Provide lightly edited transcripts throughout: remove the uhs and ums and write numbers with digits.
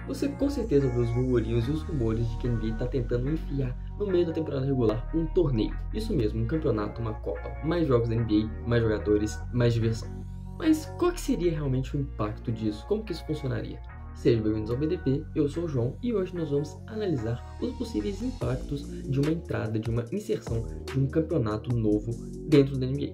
Você com certeza viu os burburinhos e os rumores de que a NBA está tentando enfiar no meio da temporada regular um torneio. Isso mesmo, um campeonato, uma Copa. Mais jogos da NBA, mais jogadores, mais diversão. Mas qual que seria realmente o impacto disso? Como que isso funcionaria? Sejam bem-vindos ao BDP, eu sou o João e hoje nós vamos analisar os possíveis impactos de uma entrada, de uma inserção de um campeonato novo dentro da NBA.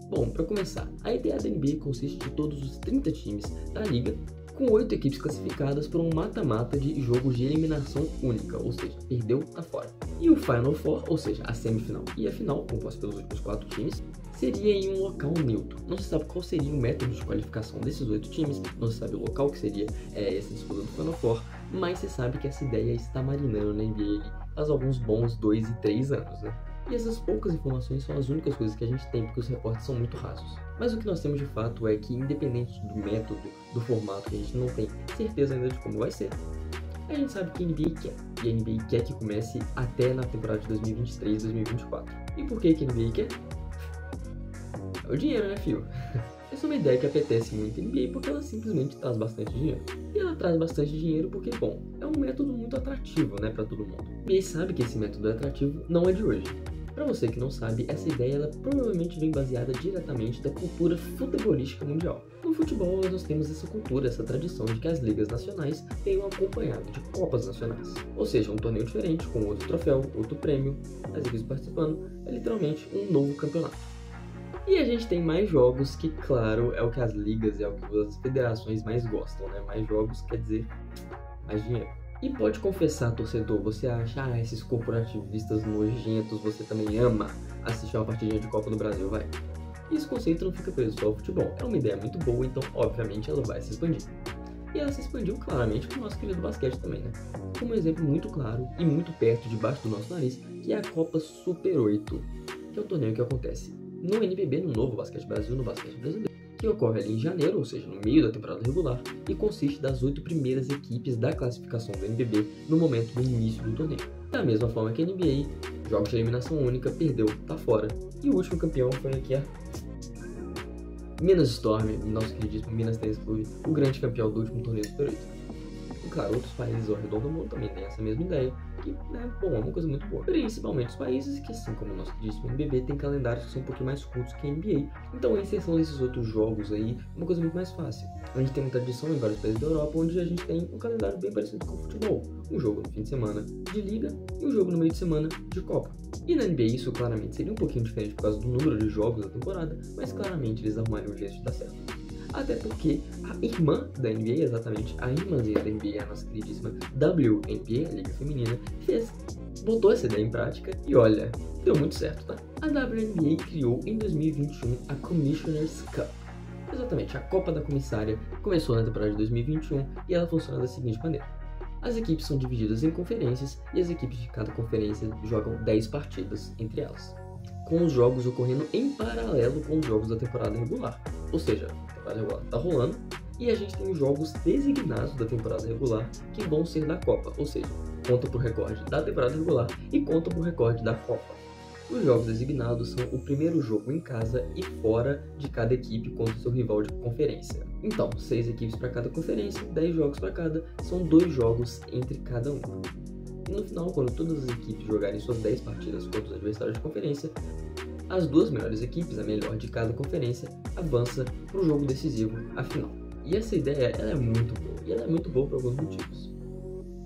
Bom, para começar, a ideia da NBA consiste de todos os 30 times da liga, com 8 equipes classificadas para um mata-mata de jogos de eliminação única, ou seja, perdeu, tá fora. E o Final Four, ou seja, a semifinal e a final, composta pelos últimos 4 times, seria em um local neutro. Não se sabe qual seria o método de qualificação desses 8 times, não se sabe o local que seria essa disputa do Final Four, mas se sabe que essa ideia está marinando na NBA faz alguns bons 2 e 3 anos, né? E essas poucas informações são as únicas coisas que a gente tem, porque os reportes são muito rasos. Mas o que nós temos de fato é que, independente do método, do formato, que a gente não tem certeza ainda de como vai ser, a gente sabe que a NBA quer. E a NBA quer que comece até na temporada de 2023-2024. E por que a NBA quer? É o dinheiro, né, fio? Essa é uma ideia que apetece muito a NBA porque ela simplesmente traz bastante dinheiro. E ela traz bastante dinheiro porque, bom, é um método muito atrativo, né, para todo mundo. A NBA sabe que esse método é atrativo, não é de hoje. Para você que não sabe, essa ideia ela provavelmente vem baseada diretamente da cultura futebolística mundial. No futebol, nós temos essa cultura, essa tradição de que as ligas nacionais tenham acompanhado de copas nacionais. Ou seja, um torneio diferente, com outro troféu, outro prêmio, as equipes participando, é literalmente um novo campeonato. E a gente tem mais jogos que, claro, é o que as ligas, é o que as federações mais gostam, né? Mais jogos quer dizer mais dinheiro. E pode confessar, torcedor, você acha, esses corporativistas nojentos, você também ama assistir uma partidinha de Copa do Brasil, vai. E esse conceito não fica preso só ao futebol. É uma ideia muito boa, então, obviamente, ela vai se expandir. E ela se expandiu claramente com o nosso querido basquete também, né? Como um exemplo muito claro e muito perto, debaixo do nosso nariz, que é a Copa Super 8, que é o torneio que acontece no NBB, no Novo Basquete Brasil, no basquete brasileiro, que ocorre ali em janeiro, ou seja, no meio da temporada regular, e consiste das 8 primeiras equipes da classificação do NBB no momento do início do torneio. Da mesma forma que a NBA, jogos de eliminação única, perdeu, tá fora, e o último campeão foi aqui a Minas Storm, nosso queridíssimo Minas Tênis Clube, o grande campeão do último torneio do Super 8. E claro, outros países ao redor do mundo também têm essa mesma ideia, que, né, bom, é uma coisa muito boa. Principalmente os países que, assim como o nosso queridíssimo NBB, tem calendários que são um pouquinho mais curtos que a NBA. Então a inserção desses outros jogos aí é uma coisa muito mais fácil. A gente tem uma tradição em vários países da Europa, onde a gente tem um calendário bem parecido com o futebol. Um jogo no fim de semana de liga e um jogo no meio de semana de Copa. E na NBA isso claramente seria um pouquinho diferente por causa do número de jogos da temporada, mas claramente eles arrumariam um jeito de dar certo. Até porque a irmã da NBA, exatamente, a irmãzinha da NBA, a nossa queridíssima WNBA, a Liga Feminina, botou essa ideia em prática e olha, deu muito certo, tá? A WNBA criou em 2021 a Commissioner's Cup. Exatamente, a Copa da Comissária começou na temporada de 2021 e ela funciona da seguinte maneira. As equipes são divididas em conferências e as equipes de cada conferência jogam 10 partidas entre elas, com os jogos ocorrendo em paralelo com os jogos da temporada regular. Ou seja, a temporada regular está rolando e a gente tem os jogos designados da temporada regular que vão ser da Copa, ou seja, conta pro recorde da temporada regular e conta pro recorde da Copa. Os jogos designados são o primeiro jogo em casa e fora de cada equipe contra o seu rival de conferência. Então, 6 equipes para cada conferência, 10 jogos para cada, são 2 jogos entre cada um. E no final, quando todas as equipes jogarem suas 10 partidas contra os adversários de conferência, as 2 melhores equipes, a melhor de cada conferência, avança para o jogo decisivo, a final. E essa ideia ela é muito boa, e ela é muito boa por alguns motivos.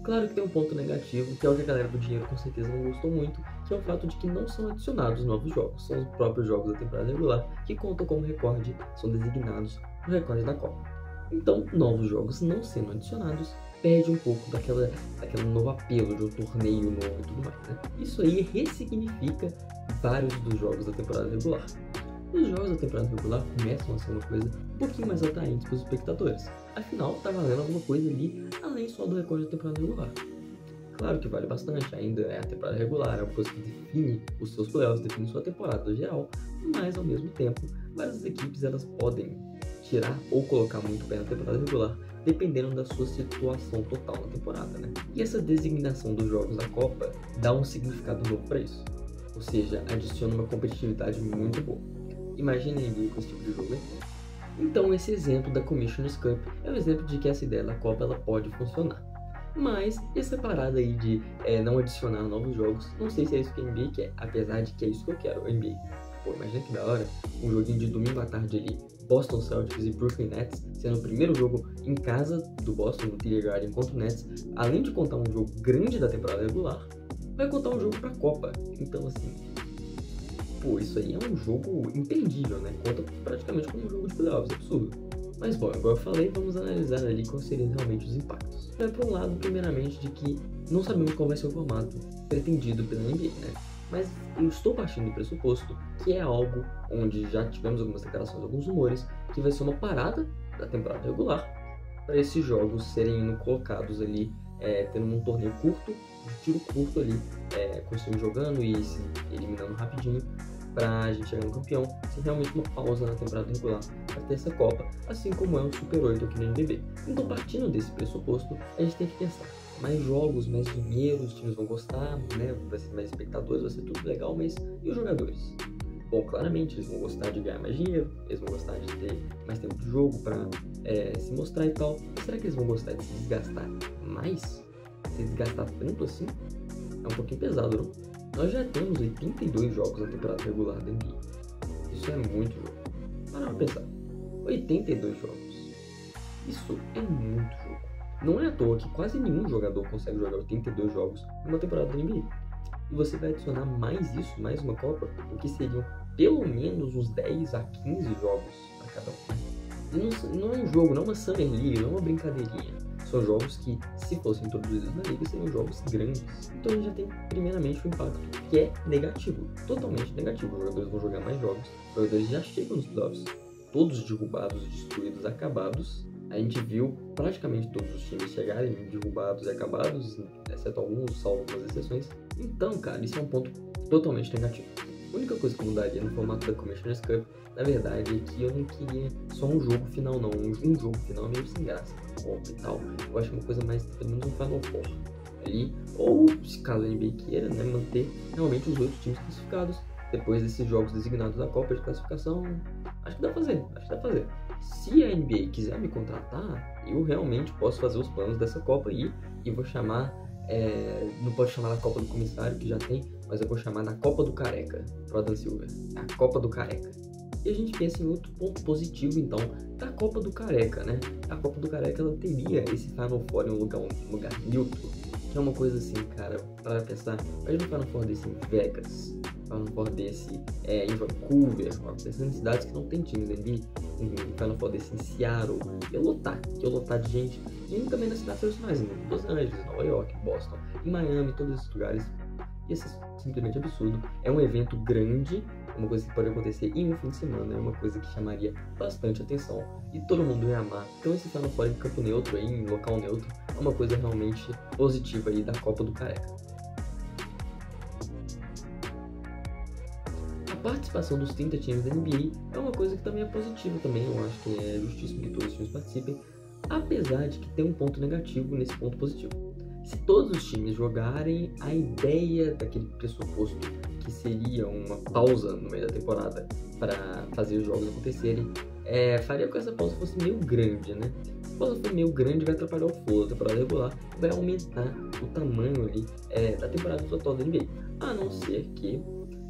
Claro que tem um ponto negativo, que é o que a galera do dinheiro com certeza não gostou muito, que é o fato de que não são adicionados novos jogos, são os próprios jogos da temporada regular que contam como recorde, são designados no recorde da Copa. Então, novos jogos não sendo adicionados, perde um pouco daquele novo apelo de um torneio novo e tudo mais, né? Isso aí ressignifica vários dos jogos da temporada regular. Os jogos da temporada regular começam a ser uma coisa um pouquinho mais atraente para os espectadores. Afinal, tá valendo alguma coisa ali, além só do recorde da temporada regular. Claro que vale bastante, ainda é a temporada regular, é uma coisa que define os seus playoffs, define sua temporada geral, mas ao mesmo tempo, várias equipes elas podem tirar ou colocar muito bem na temporada regular, dependendo da sua situação total na temporada, né? E essa designação dos jogos da Copa dá um significado novo para isso, ou seja, adiciona uma competitividade muito boa. Imagina a NBA com esse tipo de jogo, hein? Então esse exemplo da Commissioner's Cup é um exemplo de que essa ideia da Copa ela pode funcionar. Mas essa parada aí de não adicionar novos jogos, não sei se é isso que a NBA quer, apesar de que é isso que eu quero, a NBA. Pô, imagina que da hora, um joguinho de domingo à tarde ali, Boston Celtics e Brooklyn Nets, sendo o primeiro jogo em casa do Boston, no TD Garden contra o Nets, além de contar um jogo grande da temporada regular, vai contar um jogo pra Copa. Então, assim, pô, isso aí é um jogo imperdível, né? Conta praticamente como um jogo de playoffs, absurdo. Mas, bom, igual eu falei, vamos analisar ali quais seriam realmente os impactos. Vai por um lado, primeiramente, de que não sabemos qual vai ser o formato pretendido pela NBA, né? Mas eu estou partindo do pressuposto que é algo onde já tivemos algumas declarações, alguns rumores, que vai ser uma parada da temporada regular para esses jogos serem colocados ali, tendo um torneio curto, de tiro curto ali, com os times jogando e se eliminando rapidinho pra gente chegar no campeão, sem realmente uma pausa na temporada regular para ter essa Copa, assim como é o Super 8 aqui no NBB. Então, partindo desse pressuposto, a gente tem que pensar mais jogos, mais dinheiro, os times vão gostar, né? Vai ser mais espectadores, vai ser tudo legal, mas e os jogadores? Bom, claramente eles vão gostar de ganhar mais dinheiro, eles vão gostar de ter mais tempo de jogo para se mostrar e tal. Mas será que eles vão gostar de se desgastar mais? Se desgastar tanto assim? É um pouquinho pesado, não? Nós já temos 82 jogos na temporada regular da NBA. Isso é muito jogo. Para pra pensar. 82 jogos. Isso é muito jogo. Não é à toa que quase nenhum jogador consegue jogar 82 jogos numa temporada da NBA. E você vai adicionar mais isso, mais uma Copa, o que seriam pelo menos uns 10 a 15 jogos para cada um. Não é um jogo, não é uma Summer League, não é uma brincadeirinha. São jogos que, se fossem introduzidos na liga, seriam jogos grandes. Então a gente já tem, primeiramente, o impacto que é negativo, totalmente negativo. Os jogadores vão jogar mais jogos, os jogadores já chegam nos playoffs, todos derrubados, destruídos, acabados. A gente viu praticamente todos os times chegarem derrubados e acabados, exceto alguns, salvo algumas exceções. Então, cara, isso é um ponto totalmente negativo. A única coisa que eu mudaria no formato da Commissioner's Cup, na verdade, é que eu não queria só um jogo final, não. Um jogo final meio sem graça, Copa e tal. Eu acho uma coisa mais, pelo menos, um Final Four ali. Ou, se caso a NBA queira, né, manter realmente os 8 times classificados. Depois desses jogos designados da Copa de classificação, acho que dá pra fazer. Se a NBA quiser me contratar, eu realmente posso fazer os planos dessa Copa aí e vou chamar, não pode chamar a Copa do Comissário, que já tem, mas eu vou chamar na Copa do Careca, pro Adam Silver, a Copa do Careca. E a gente pensa em outro ponto positivo, então, da Copa do Careca, né? A Copa do Careca, ela teria esse Final Four em um lugar neutro, que é uma coisa assim, cara, para pensar, imagina um Final Four desse em Vegas, Final Four desse em Vancouver, pensando em cidades que não tem times ali, um Final Four desse em Seattle, ia lotar de gente, e também nas cidades tradicionais, em Los Angeles, Nova York, Boston, em Miami, todos esses lugares. Isso é simplesmente absurdo. É um evento grande, uma coisa que pode acontecer em um fim de semana, é uma coisa que chamaria bastante atenção e todo mundo ia amar. Então esse Final Four em campo neutro, aí, em local neutro, é uma coisa realmente positiva aí da Copa do Careca. A participação dos 30 times da NBA é uma coisa que também é positiva também, eu acho que é justíssimo que todos os times participem, apesar de que tem um ponto negativo nesse ponto positivo. Se todos os times jogarem, a ideia daquele pressuposto que seria uma pausa no meio da temporada para fazer os jogos acontecerem, faria com que essa pausa fosse meio grande, né? Se a pausa for meio grande, vai atrapalhar o flow da temporada regular, vai aumentar o tamanho ali da temporada total da NBA. A não ser que,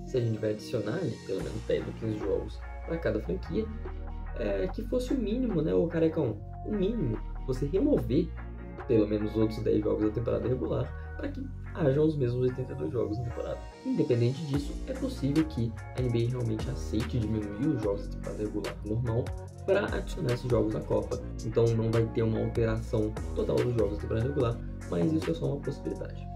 se a gente vai adicionar ali, pelo menos 10 ou 15 jogos para cada franquia, que fosse o mínimo, né, o Carecão? O mínimo, você remover pelo menos os outros 10 jogos da temporada regular, para que hajam os mesmos 82 jogos na temporada. Independente disso, é possível que a NBA realmente aceite diminuir os jogos da temporada regular normal para adicionar esses jogos na Copa. Então não vai ter uma alteração total dos jogos da temporada regular, mas isso é só uma possibilidade.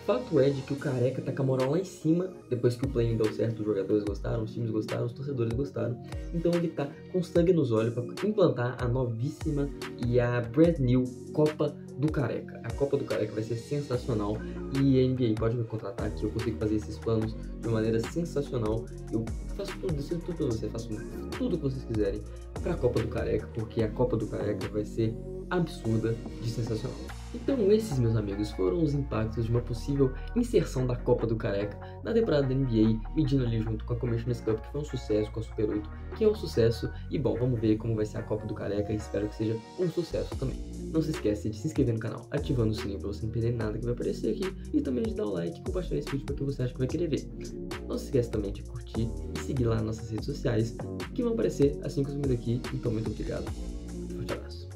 Fato é de que o Careca tá com a moral lá em cima, depois que o play-in deu certo, os jogadores gostaram, os times gostaram, os torcedores gostaram. Então ele tá com sangue nos olhos para implantar a novíssima e a brand new Copa do Careca. A Copa do Careca vai ser sensacional e a NBA pode me contratar que eu consigo fazer esses planos de uma maneira sensacional. Eu faço tudo, decido tudo pra você, faço tudo que vocês quiserem pra Copa do Careca, porque a Copa do Careca vai ser absurda de sensacional. Então esses, meus amigos, foram os impactos de uma possível inserção da Copa do Careca na temporada da NBA, medindo ali junto com a Commissioner's Cup, que foi um sucesso, com a Super 8, que é um sucesso. E bom, vamos ver como vai ser a Copa do Careca e espero que seja um sucesso também. Não se esquece de se inscrever no canal, ativando o sininho para você não perder nada que vai aparecer aqui, e também de dar o like e compartilhar esse vídeo para quem você acha que vai querer ver. Não se esquece também de curtir e seguir lá nas nossas redes sociais, que vão aparecer assim que eu subir daqui. Então muito obrigado. Forte abraço.